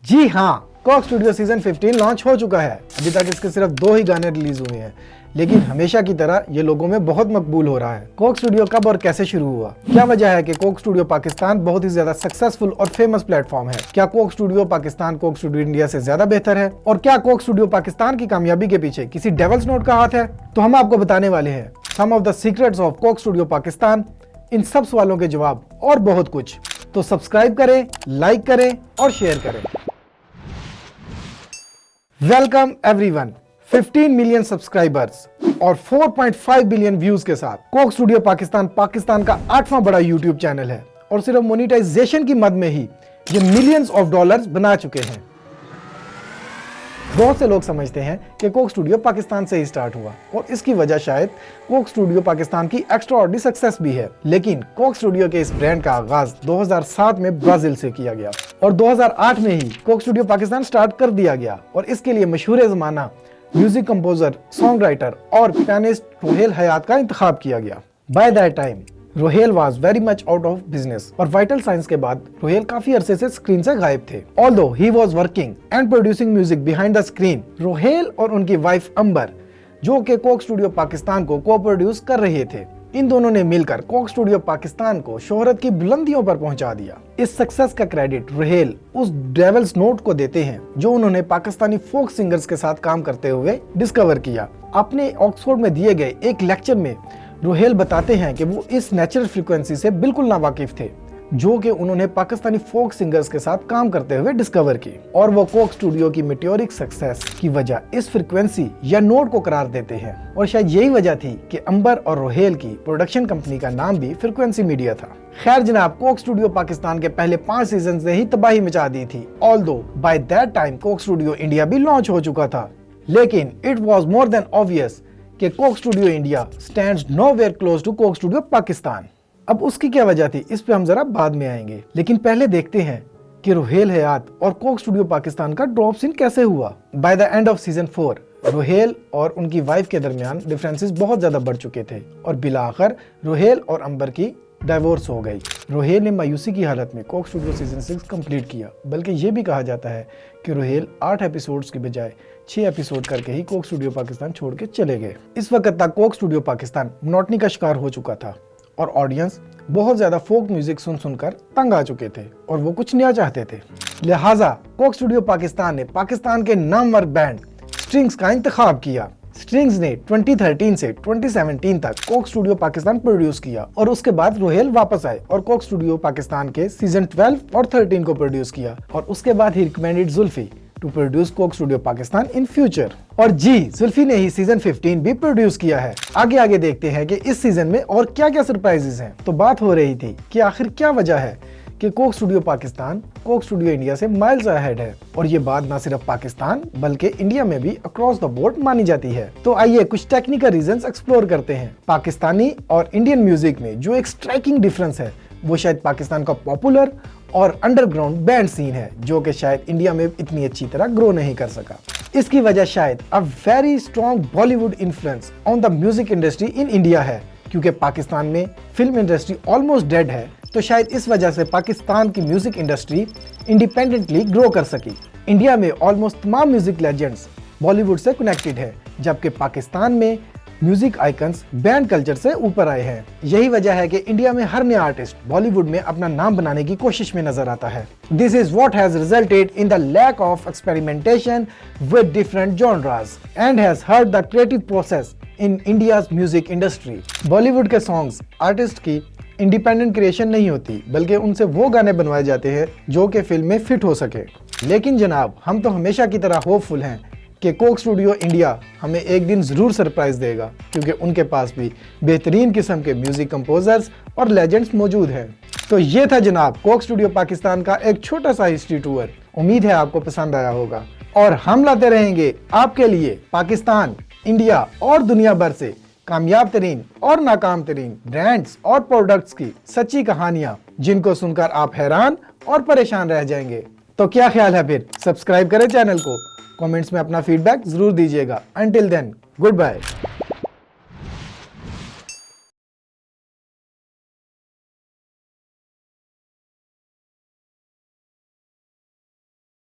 जी हाँ, Coke studio season 15 launch हो चुका है। अभी तक इसके सिर्फ 2 ही गाने रिलीज हुए हैं, लेकिन हमेशा की तरह ये लोगों में बहुत मकबूल हो रहा है। कोक स्टूडियो कब और कैसे शुरू हुआ? क्या वजह है कि कोक स्टूडियो पाकिस्तान बहुत ही ज्यादा सक्सेसफुल और फेमस प्लेटफॉर्म है? क्या Coke Studio Pakistan Coke Studio India से ज्यादा बेहतर है? और क्या कोक स्टूडियो पाकिस्तान की कामयाबी के पीछे किसी डेविल्स नोट का हाथ है? तो हम आपको बताने वाले हैं some of the secrets of Coke Studio Pakistan, इन सब सवालों के जवाब और बहुत कुछ। तो सब्सक्राइब करें, लाइक करें और शेयर करें। Welcome everyone. 15 मिलियन सब्सक्राइबर्स और 4.5 बिलियन व्यूज के साथ कोक स्टूडियो पाकिस्तान का 8वां बड़ा यूट्यूब चैनल है और सिर्फ मोनेटाइजेशन की मद में ही ये मिलियंस ऑफ डॉलर्स बना चुके हैं। बहुत से लोग समझते हैं कि कोक स्टूडियो पाकिस्तान से ही स्टार्ट हुआ और इसकी वजह शायद कोक स्टूडियो पाकिस्तान की एक्स्ट्राऑर्डिनरी सक्सेस भी है, लेकिन कोक स्टूडियो के इस ब्रांड का आगाज 2007 में ब्राजील से किया गया और 2008 में ही कोक स्टूडियो पाकिस्तान स्टार्ट कर दिया गया और इसके लिए मशहूर ज़माना म्यूजिक कंपोजर, सॉन्ग राइटर और पियानिस्ट रोहेल हयात का इंतखाब किया गया। Bye that time Rohel was very much out of business और वाइटल साइंस के बाद रोहेल काफी अरसे से स्क्रीन से गायब थे। Although he was working and producing music behind the screen, Rohel और उनकी वाइफ अंबर, जो कि कोक स्टूडियो पाकिस्तान को को प्रोड्यूस कर रहे थे, इन दोनों ने मिलकर कोक स्टूडियो पाकिस्तान को शोहरत की बुलंदियों पर पहुंचा दिया। इस सक्सेस का क्रेडिट रोहेल उस डेविल्स नोट को देते हैं जो उन्होंने पाकिस्तानी फोक सिंगर्स के साथ काम करते हुए डिस्कवर किया। अपने ऑक्सफोर्ड में दिए गए एक लेक्चर में रोहेल बताते हैं कि वो इस नेचुरल फ्रीक्वेंसी से बिल्कुल नावाकिफ थे जो कि उन्होंने पाकिस्तानी फोक सिंगर्स के साथ काम करते हुए डिस्कवर की, और वो कोक स्टूडियो की मेटियोरिक सक्सेस की वजह इस फ्रीक्वेंसी या नोट को करार देते हैं। और शायद यही वजह थी कि अंबर और रोहेल की प्रोडक्शन कंपनी का नाम भी फ्रीक्वेंसी मीडिया था। खैर जनाब, कोक स्टूडियो पाकिस्तान के पहले 5 सीजन ने ही तबाही मचा दी थी। Although by that time Coke Studio India भी लॉन्च हो चुका था, लेकिन it was more than obvious कि Coke Studio India stands nowhere close to Coke Studio Pakistan. अब उसकी क्या वजह थी, इस पे हम जरा बाद में आएंगे, लेकिन पहले देखते हैं कि रोहेल हयात और कोक स्टूडियो पाकिस्तान का ड्रॉप सीन कैसे हुआ। By the end off season 4 Rohel और उनकी वाइफ के दरमियान डिफरेंसेस बहुत ज्यादा बढ़ चुके थे और बिलाखिर रोहेल और अंबर की डाइवोर्स हो गई। रोहेल ने मायूसी की हालत में कोक स्टूडियो सीजन 6 कंप्लीट किया, बल्कि ये भी कहा जाता है कि रोहेल 8 एपिसोड्स की बजाय 6 एपिसोड करके ही कोक स्टूडियो पाकिस्तान छोड़ के चले गए। इस वक्त तक कोक स्टूडियो पाकिस्तान मोनोटनी का शिकार हो चुका था और ऑडियंस बहुत ज्यादा फोक म्यूजिक सुन सुनकर तंग आ चुके थे और वो कुछ नया चाहते थे। लिहाजा कोक स्टूडियो पाकिस्तान ने पाकिस्तान के नामवर बैंड स्ट्रिंग्स का इंतखाब किया। स्ट्रिंग्स ने 2013 से 2017 तक कोक स्टूडियो पाकिस्तान प्रोड्यूस किया और उसके बाद रोहेल वापस आए और कोक स्टूडियो पाकिस्तान के सीजन 12 और 13 को प्रोड्यूस किया और उसके बाद ही recommended Xulfi to produce Coke Studio Pakistan in future. और जी, जुल्फी ने ही सीजन 15 भी प्रोड्यूस किया है। आगे देखते हैं कि इस सीजन में और क्या क्या सरप्राइजेस हैं। तो बात हो रही थी कि आखिर क्या वजह है कि Coke Studio Pakistan Coke Studio India से माइल्स अहेड है, और ये बात ना सिर्फ पाकिस्तान बल्कि इंडिया में भी अक्रॉस द बोर्ड मानी जाती है। तो आइए कुछ टेक्निकल रीजंस एक्सप्लोर करते हैं। पाकिस्तानी और इंडियन म्यूजिक में जो एक स्ट्राइकिंग डिफरेंस है वो शायद पाकिस्तान का पॉपुलर और अंडरग्राउंड बैंड सीन है जो कि शायद इंडिया में इतनी अच्छी तरह ग्रो नहीं कर सका। इसकी वजह शायद a very strong Bollywood influence on the music industry in India है, क्योंकि पाकिस्तान में फिल्म इंडस्ट्री ऑलमोस्ट डेड है, तो शायद इस वजह से पाकिस्तान की म्यूजिक इंडस्ट्री इंडिपेंडेंटली ग्रो कर सकी। इंडिया में ऑलमोस्ट तमाम म्यूजिक लेजेंड्स बॉलीवुड से कनेक्टेड है, जबकि पाकिस्तान में म्यूजिक आइकन्स बैंड कल्चर से ऊपर आए हैं। यही वजह है कि इंडिया में हर नया आर्टिस्ट बॉलीवुड में अपना नाम बनाने की कोशिश में नजर आता है। This is what has resulted in the lack of experimentation with different genres and has hurt the creative process in India's music industry. Bollywood के सॉन्ग्स आर्टिस्ट की इंडिपेंडेंट क्रिएशन नहीं होती, बल्कि उनसे वो गाने बनवाए जाते हैं जो कि फिल्म में फिट हो सके। लेकिन जनाब, हम तो हमेशा की तरह होपफुल हैं कि कोक स्टूडियो इंडिया हमें एक दिन जरूर सरप्राइज देगा, क्योंकि उनके पास भी बेहतरीन किस्म के म्यूजिक कंपोजर्स और लेजेंड्स मौजूद हैं। तो ये था जनाब कोक स्टूडियो पाकिस्तान का एक छोटा सा हिस्ट्री टूर। उम्मीद है आपको पसंद आया होगा और हम लाते रहेंगे आपके लिए पाकिस्तान, इंडिया और दुनिया भर से कामयाब तरीन और नाकाम तरीन ब्रांड्स और प्रोडक्ट्स की सच्ची कहानियां, जिनको सुनकर आप हैरान और परेशान रह जाएंगे। तो क्या ख्याल है, फिर सब्सक्राइब करें चैनल को, कमेंट्स में अपना फीडबैक जरूर दीजिएगा। Until then, good bye.